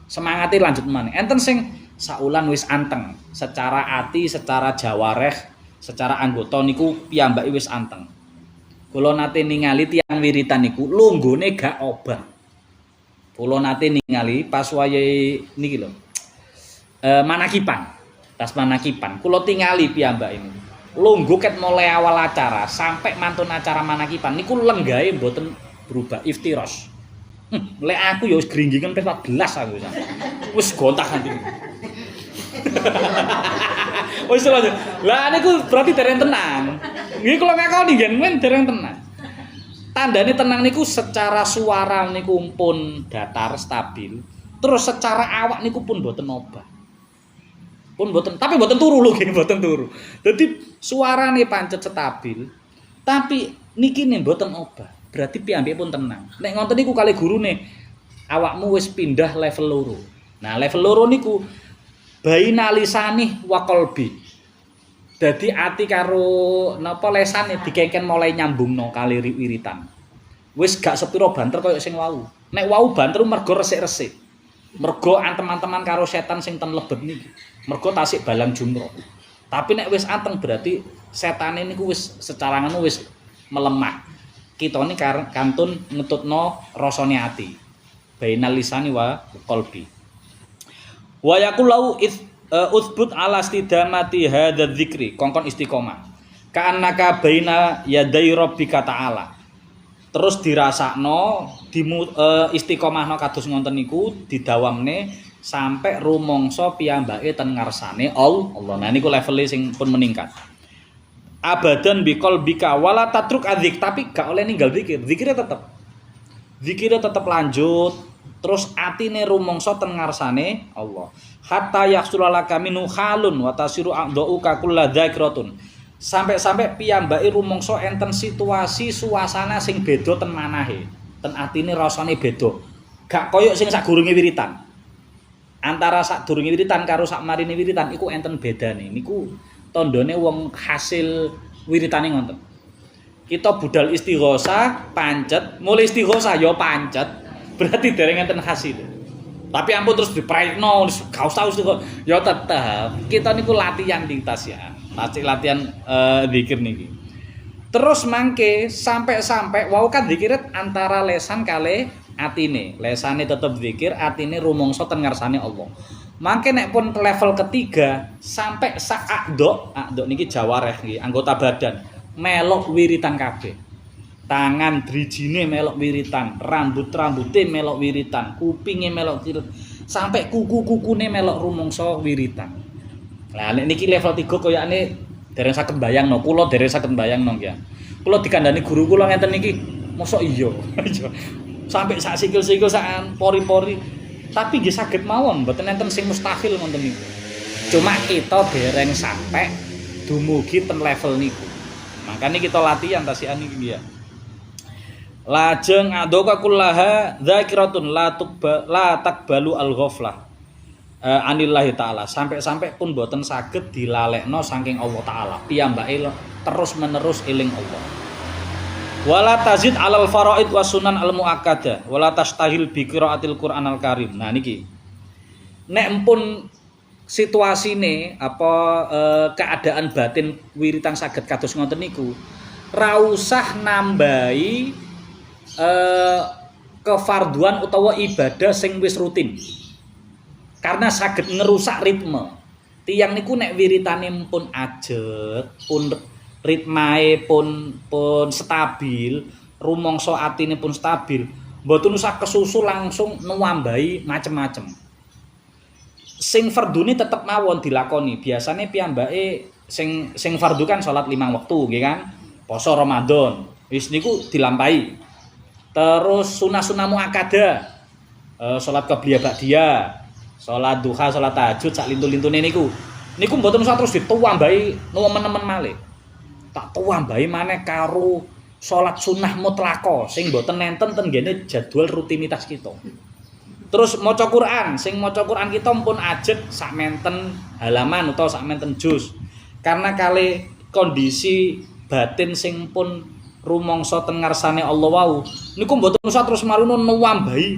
[SPEAKER 1] Semangate lanjut maneh. Enten sing saulan wis anteng, secara ati, secara jawareh, secara anggota niku piyambake wis anteng. Kula nate ningali tiyang wiritan niku longgone gak obah. Kula nate ningali pas wayahe niki lho. Manakipan. Tas manakipan. Kula tingali piyambake niku. Longgo ket mulai awal acara sampai mantun acara manakipan niku lenggahe mboten berubah iftiros. Lek aku ya wis gringgingen ping 14 aku wis. Wis gontakan iki. Wis lanjut. Lah niku berarti dereng tenang. Nggih kula ngakoni ngen dereng tenang. Tandane tenang niku secara suara niku pun datar stabil, terus secara awak niku pun mboten obah. Pun mboten, tapi mboten turu lho nggih, mboten turu. Dadi suarane pancet stabil, tapi niki nih mboten obah. Berarti piyambake pun tenang. Nek ngonten niku kali gurune awakmu wis pindah level loro. Nah, level loro niku baina lisani wa qalbi. Dadi ati karo napa lesane dikeken mulai nyambungno kali wiritan. Wis gak sepiro banter koyo sing wau. Nek wau banter mergo resik-resik. Mergo antem-anteman karo setan sing ten lebet niki. Mergo tasik balang jumroh. Tapi nek wis anteng berarti setane niku wis secara ngono wis melemah. Kitane kantun ngetutno rasane ati. Bainal lisani wa qalbi. Wa yaqulu uthbut ala istidamati hadzal dzikri kongkon istiqomah ka'annaka baina yaday rabbika ta'ala terus dirasakno istiqomahno kados ngonten niku didawamne sampai rumangsa piyambake ten ngarsane Allah. Nah niku levele sing pun meningkat abadan biqalbika wala tatruk adzik tapi gak oleh ninggal zikir zikire tetep lanjut terus atine rumangsa ten ngarsane Allah hatta yahsulalaka minhu halun wa tasiru a'dauka kulladzakratun sampai piyambake rumangsa enten situasi suasana sing beda ten manahe ten atine rasane beda gak koyo sing sadurunge wiritan antara sadurunge wiritan karo sakmarine wiritan iku enten bedane niku tandane wong hasil wiritane ngoten kita budal istighosah pancet mulai istighosah ya pancet berarti dereng enten hasil. Tapi ampun terus dipraikno, gak usah ya tetep kita niku latihan lintas ya. Latihan zikir niki. Terus mangke sampai wau kan zikiret antara lesan kali atine. Lesane tetep zikir, atine rumangsa ten ngarsane Allah. Mangke nek pun level ketiga sampai a'dok niki jawareh niki, anggota badan melok wiritan kabeh. Tangan drijine melok wiritan, rambut-rambute melok wiritan, kupinge melok sampai kuku-kukune melok rumangsa wiritan. Lah nek niki level 3 koyane dereng saged mbayangno, kula dereng saged mbayangno ya. Kula dikandani guru kula ngenten niki, mosok iya. Sampai sak sikil-sikil sak pori-pori. Tapi nggih saged mawon, mboten enten sing mustahil ngoten niku. Cuma kita dereng sampai dumugi ten level niku. Makanya kita latihan tasian niki ya. Lajeng adoka kullaha dzakiratun la takbalu al-ghaflah anillahi ta'ala sampai pun boten saged dilalekno saking Allah taala piyambake terus menerus eling Allah wala tazid alal faraid was sunan al muakkadah wala tastahil bi qiraatil Qur'anal Karim. Nah niki nek empun situasine apa keadaan batin wiritan saged kados ngoten niku ra usah nambahi kefarduan utawa ibadah sing wis rutin karena saged ngerusak ritme tiyang niku nek wiritane pun ajet pun ritmae pun stabil rumangsa atine pun stabil mboten usah kesusu langsung nuwambahi macem-macem sing fardune tetep mawon dilakoni biasane piyambake sing fardu kan salat 5 wektu nggih kan poso Ramadan wis niku dilampahi. Terus sunah-sunah muakkadah, salat qabliyah ba'diyah, salat duha, salat tahajud, sak lintu-lintune niku mboten usah terus dituwambahi nemen-nemen malih. Tak tuwambahi maneh karo salat sunah mutlaqah sing mboten nenten ten ngene jadwal rutinitas kita. Terus maca Quran, sing maca Quran kita pun ajet sak menten halaman utawa sak menten juz. Karena kali kondisi batin sing pun rumangsa ten ngarsane Allah wau niku mboten usah terus maruno nuwambahi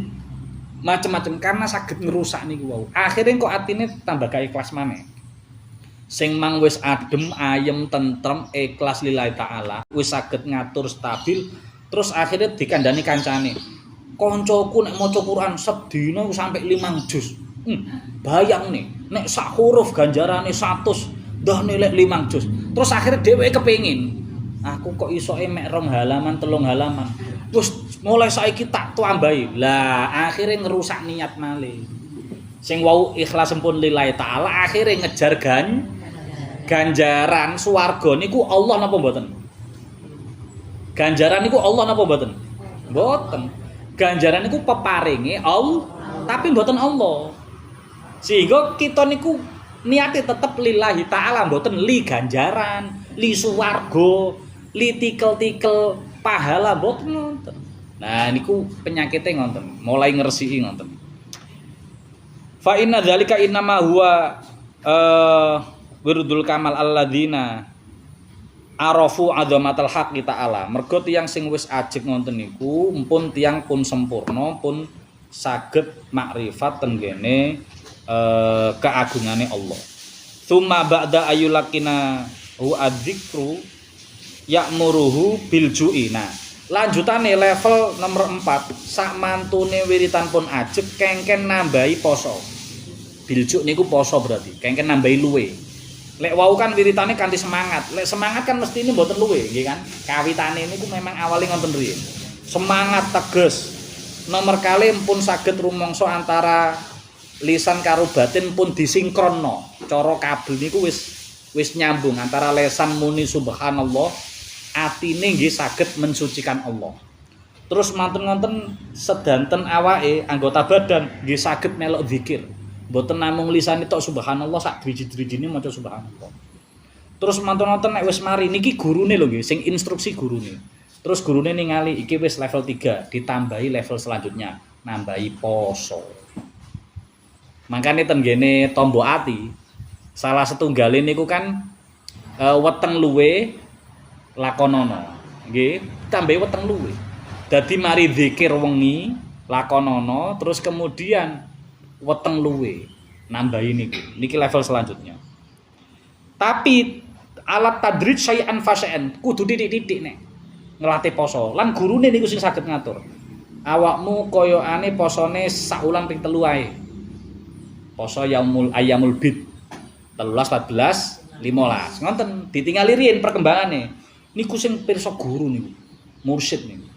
[SPEAKER 1] macem-macem karena saged ngerusak niku wau. Akhire kok atine tambah ka ikhlas maneh. Sing mang wis adem, ayem, tentrem, ikhlas lillahi taala, wis saged ngatur stabil, terus akhirnya dikandani kancane. Koncoku nek maca Quran sedina sampai 5 juz. Bayang nih, nek sak huruf ganjarane 100, dah nilai 5 juz. Terus akhirnya dheweke kepengin aku kok isoke mek 2 halaman 3 halaman wis mulai saiki tak tambahi lah akhirnya ngerusak niat malih sing wau ikhlas pun lillahi taala akhirnya ngejar ganjaran swarga niku Allah napa mboten ganjaran niku Allah napa mboten mboten ganjaran niku peparinge Allah tapi mboten Allah sehingga kita niku niate tetep lillahi taala mboten li ganjaran li swarga li tikel-tikel pahala mboten nonton. Nah niku penyakitnya ngonten, mulai ngresiki ngonten. Fa inna dzalika innama huwa wirdul kamal alladzina arafu azamatal haqqi ta'ala. Mergo tiyang sing wis ajeg ngonten niku mpun tiyang pun sempurna pun saged makrifat tenggene keagungane Allah. Tsumma ba'da ayulakina hu adzikru ya'muruhu bil ju'i. Nah, lanjutane level nomor 4, sak mantune wiritan pun ajeg kengken nambahi poso. Bilju niku poso berarti, kengken nambahi luwe. Lek wau kan wiritane kanthi semangat. Lek semangat kan mesti ini mboten luwe, nggih kan? Kawitane niku memang awale ngonten riyin. Semangat teges. Nomor kali pun saged rumangsa antara lisan karo batin pun disinkronno. Cara kabel niku wis nyambung antara lesan muni subhanallah, atine nggih saged mensucikan Allah. Terus mantun-mantun sedanten awake anggota badan nggih saged melok zikir. Mboten namung lisane tok subhanallah sak driji-drijine maca subhanallah. Terus mantun-mantun nek wis mari niki gurune lho nggih sing instruksi gurune. Terus gurune ningali iki wis level 3, ditambahi level selanjutnya, nambahi poso. Makane tenggene tombo ati salah setunggalin niku kan weteng luwe lakonono. Nggih, tambahi weteng luwe. Dadi mari zikir wengi lakonono terus kemudian weteng luwe nambahi niku. Niki level selanjutnya. Tapi alat tadrij syai'an fasya'an kudu titik-titik nek ngelatih poso. Lan gurune niku sing saged ngatur. Awakmu koyoane posone saulan ping 3 ae. Poso ayyamul bid 13, 14, 15. Ngoten ditingali riyen perkembangane. Niku sing pirsa guru niku. Mursyid niku.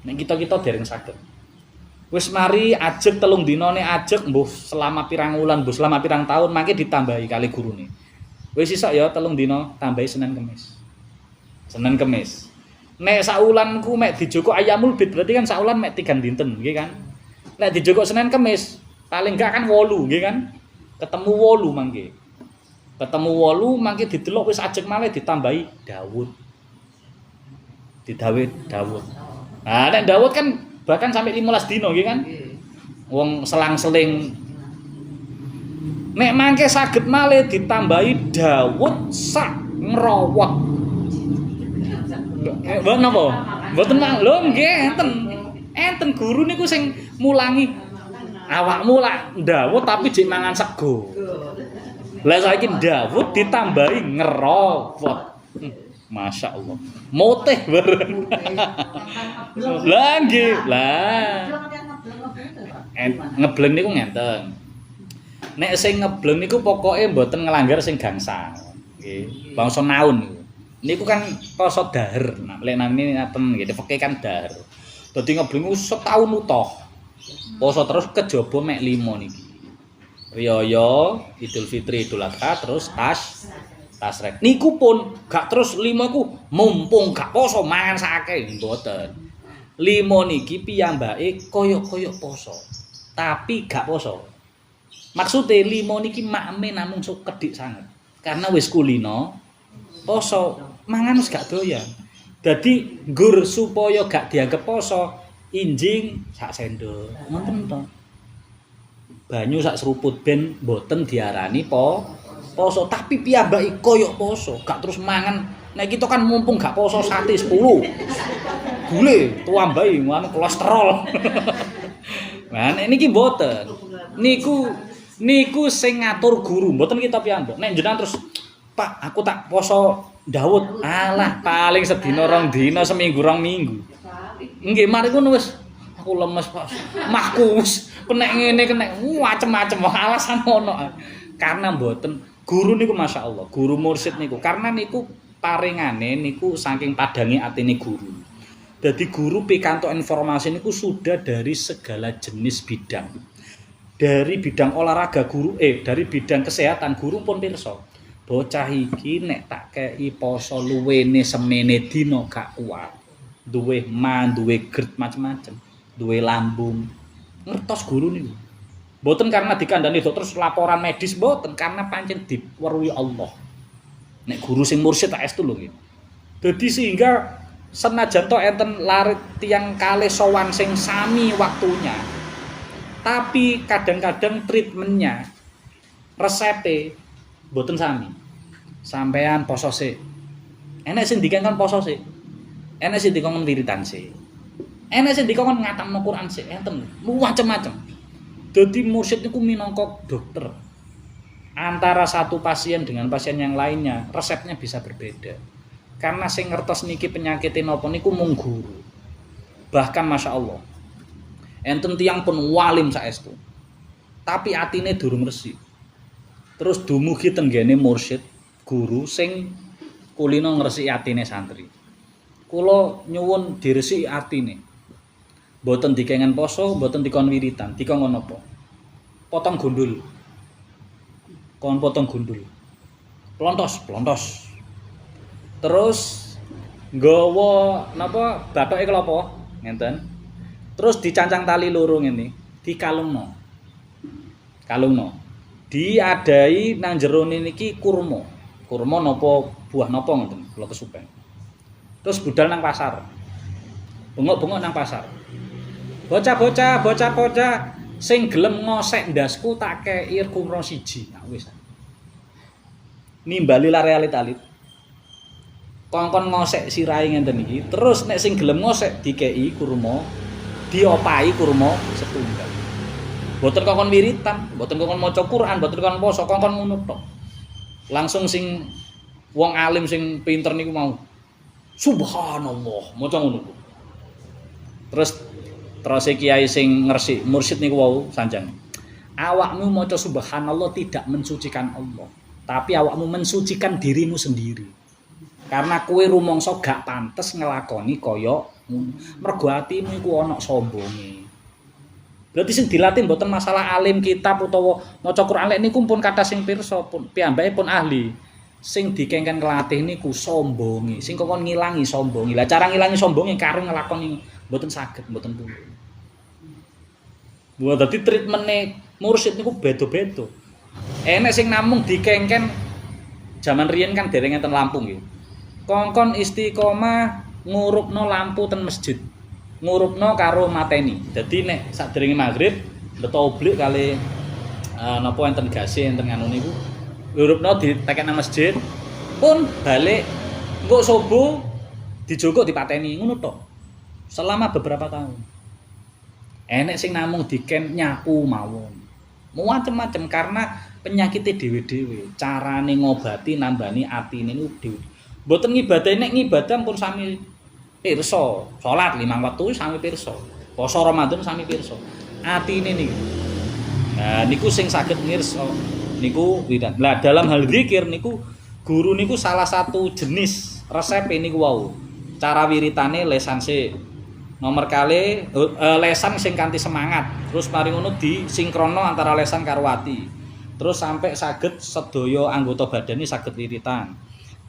[SPEAKER 1] Nek kita-kita dereng saged. Wis mari ajeg 3 dina nek ajeg mbuh selama pirang wulan, mbuh selama pirang tahun mangke ditambahi kali gurune. Wis iso ya 3 dina tambahi Senin Kamis. Senin Kamis. Nek saulanku mek dijogo ayyamul bid berarti kan saulan mek 3 dinten, nggih kan? Nek dijogo Senin Kamis paling enggak kan 8 nggih kan? Ketemu 8 mangke. Ketemu 8 mangke didelok wis ajeg malih ditambahi Daud. Daud. Nah, nek Daud kan bahkan sampai 15 dino nggih kan? Wong selang-seling. Nek mangke saged malih ditambahi Daud sak ngrowok. Mboten napa? Mboten lho nggih enten guru niku sing mulangi awakmu lak ndawut tapi jek mangan sego. Lah saiki ndawut ditambahi ngerowot. Masya Allah. Moteh bareng. Lah nggih, lah. Ngebleng niku ngenten. Nek sing ngebleng niku pokoke mboten nglanggar sing gangsal. Nggih, bangsa naun niku. Niku kan poso dahar. Nah, lek nami ngaten nggih, dipeke kan dahar. Dadi ngebleng setahun utuh. Poso terus kejaba mek 5 niki. Riyaya, Idul Fitri, Idul Adha terus tasrek. Niku pun gak terus 5 ku mumpung gak poso mangan sakake mboten. 5 niki piyambake koyok-koyok poso. Tapi gak poso. Maksude 5 niki makme namung sok kedik sanget. Karena wis kulino poso mangan wis gak doyan. Dadi nggur supaya gak dianggap poso, injing sak sendok. Ngoten to. Banyu sak seruput ben mboten diarani poso, tapi piyambake koyok poso, gak terus mangan. Nek kita kan mumpung gak poso sate 10. Gule tuambahi ngono kolesterol. Nah, niki mboten. Niku sing ngatur guru, mboten kita piyambak. Nek jenengan terus Pak, aku tak poso Daud. Alah, paling sedina 2 dina, seminggu 2 minggu. Nggih, mari ngono wis aku lemes, Pak. Mahku wis kenek ngene, kenek macem-macem alasan ngono. Karena mboten guru niku masyaallah, guru mursyid niku. Karena niku paringane niku saking padange atine guru. Jadi guru pikantuk informasi niku sudah dari segala jenis bidang. Dari bidang olahraga guru, dari bidang kesehatan guru pun pirsa. Bocah iki nek tak kei poso luwene semene dina gak kuat. Duwe duwe GERD macem-macem, duwe lambung. Ngertos guru niku. Mboten karena dikandani dokter terus laporan medis, mboten karena pancen diweruhi Allah. Nek guru sing mursyid tak estu lho nggih. Dadi sehingga senajan to enten larit tiyang kalih sowan sing sami waktunya. Tapi kadang-kadang treatmentnya resepe mboten sami. Sampean poso sik. Enek sing dikengkon poso sik. Enek sing dikongkon wiritan sik. Enek sing dikongkon ngatamno Quran sik. Enten macam-macam. Dadi mursyid niku minangka dokter. Antara satu pasien dengan pasien yang lainnya, resepnya bisa berbeda. Karena sing ngertos niki penyakite napa niku mung guru. Bahkan Masya Allah, enten tiyang pun walim saestu. Tapi atine durung resik. Terus dumugi tenggene mursyid, guru sing kulino ngresiki atine santri. Kula nyuwun diresiki atine. Mboten dikengen poso, mboten dikon wiritan, dikon napa? Potong gundul. Kon potong gundul. Plontos. Terus nggawa napa bathoke kelapa ngenten. Terus dicancang tali loro ngene, dikalungno. Diadai nang jero niki kurma. Kurma napa buah napa ngoten, kula kesupen. Terus budal nang pasar. Bengok-bengok nang pasar. Bocah-bocah sing gelem ngosek ndasku tak kei kurma siji. Nah wis. Nimbali lalit. Kongkon ngosek sirahe ngenten iki. Terus nek sing gelem ngosek dikei kurma, diopahi kurma setunggal. Mboten kongkon wiritan, mboten kongkon maca Quran, mboten kongkon poso, kongkon ngono tok. Langsung sing wong alim sing pinter niku mau subhanallah, maca ngono. Terus kiai sing ngresik mursyid niku wau sanjang. Awakmu maca subhanallah tidak mensucikan Allah, tapi awakmu mensucikan dirimu sendiri. Karena kowe rumangsa gak pantes ngelakoni kaya mergo atimu iku ana sombonge. Berarti sing dilatih mboten masalah alim kitab utawa maca Quran lek niku pun kathah sing pirsa pun piyambake pun ahli. Sing dikengken kelatih niku sombonge, sing kok ngilangi sombonge. Lah cara ngilangi sombonge karo ngelakoni mboten saged, mboten pun. Wah, dadi treatmente mursyid niku beda-beda. Enek sing namung dikengken jaman riyen kan dereng enten lampu nggih. Kongkon istiqomah ngurupno lampu ten masjid. Ngurupno karo mateni. Dadi nek sadurunge magrib beto oblik kali napa enten gase enten nganu niku ngurupno ditekek nang masjid pun balik engko subuh dijogok dipateni ngono tok. Selama beberapa tahun. Enek sing namung diken nyapu mawon. Macem-macem karena penyakitnya dhewe-dhewe. Carane ngobati nambani atine niku dhewe. Mboten ngibadahi nek ngibadah pun sami pirsa, salat 5 waktu sami pirsa. Poso Ramadan sami pirsa. Atine niku. Nah niku sing saged ngirsa niku widan. Lah dalam hal zikir niku guru niku salah satu jenis resep niku wau. Cara wiritane lesan sik. Nomor kali lesan sing kanthi semangat. Terus mari ngono disinkrono antara lesan karo ati. Terus sampai saged sedaya anggota badan ini saged wiritan.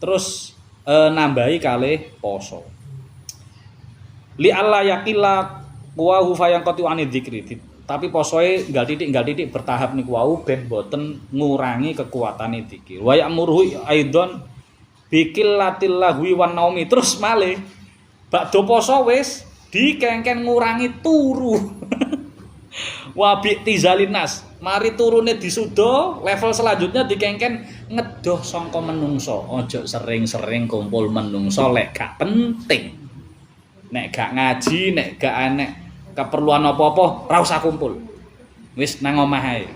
[SPEAKER 1] Terus nambahi kalih poso. Li alla yaqilla wa hu fayaqati anid dzikri. Tapi posoe nggal titik bertahap niku wau ben boten ngurangi kekuatane dzikir. Wa ya'muruhu aidon bikil latil lahwi wan naumi. Terus malih bakdo poso wis dikengken ngurangi turu. Wa bi'tizalinas. Mari turune disudo, level selanjutnya dikengken ngedoh sangka menungso. Ojo sering-sering kumpul menungso lek gak penting. Nek gak ngaji, nek gak enek keperluan apa-apa, ora usah kumpul. Wis nang omah ae.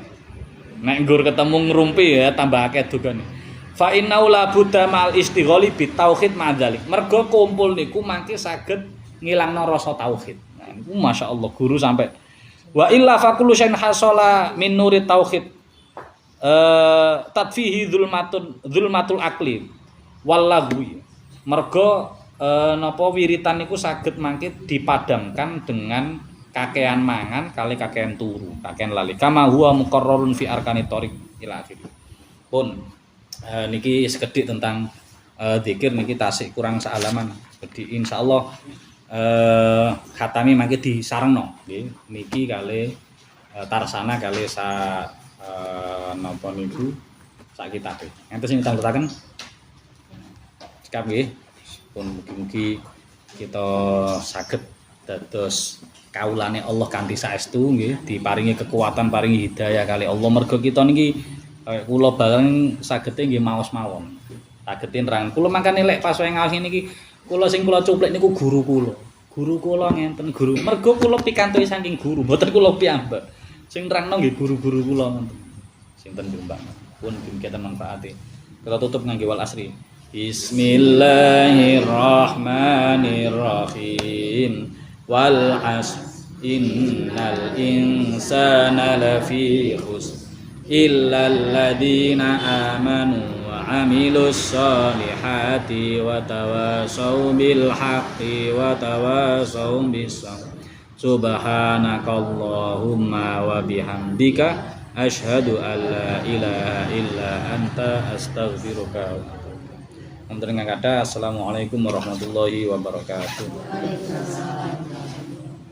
[SPEAKER 1] Nek nggur ketemu ngrumpi ya tambah akeh dogane. Fa innahu la budda mal istighali bit tauhid ma'dzalik. Mergo kumpul niku mangke saged ngilangno rasa tauhid. Nah, niku masyaallah guru sampai wa illa faqulu syai'in hasala min nuri tauhid tadfihi zulmatul akli wallagwi. Mergo napa wiritan niku saged mangke dipadamkan dengan kakean mangan kali kakean turu, kakean lali. Kama huwa muqarrarun fi arkanit thoriq ila akhir. Pun niki sekedhik tentang zikir niki tasik kurang saalaman. Jadi insyaallah khatami mangke disarengno nggih niki kali tarsana kali napa niku sak kitabe. Enten sing ditanggletaken cekap nggih. Pun mugi-mugi kita saged dados kaulane Allah kanthi saestu nggih diparingi kekuatan paringi hidayah kali Allah mergo kita niki kula bareng sagete nggih maos mawon Saged nerangan. Kula mangkane lek pas wae ngaos ngene iki, kula sing kula cuplek niku guru kula. Guru kula ngenten guru. Mergo kula pikantuk saking guru, mboten kula piyambak. Sing nerangno nggih guru-guru kula ngoten. Sinten Jombang. Pun kegiatan manfaate. Kita tutup ngangge wal asri. Bismillahirrahmanirrahim. Wal 'asr innal insana lafi khusr illa alladziina amanu wa 'amilus shalihati wa tawassaw bil haqqi wa tawassaw bis sabr. Subhanakallahumma wa bihamdika asyhadu an la ilaha illa anta astaghfiruka wa atubu ilaik. Assalamualaikum warahmatullahi wabarakatuh.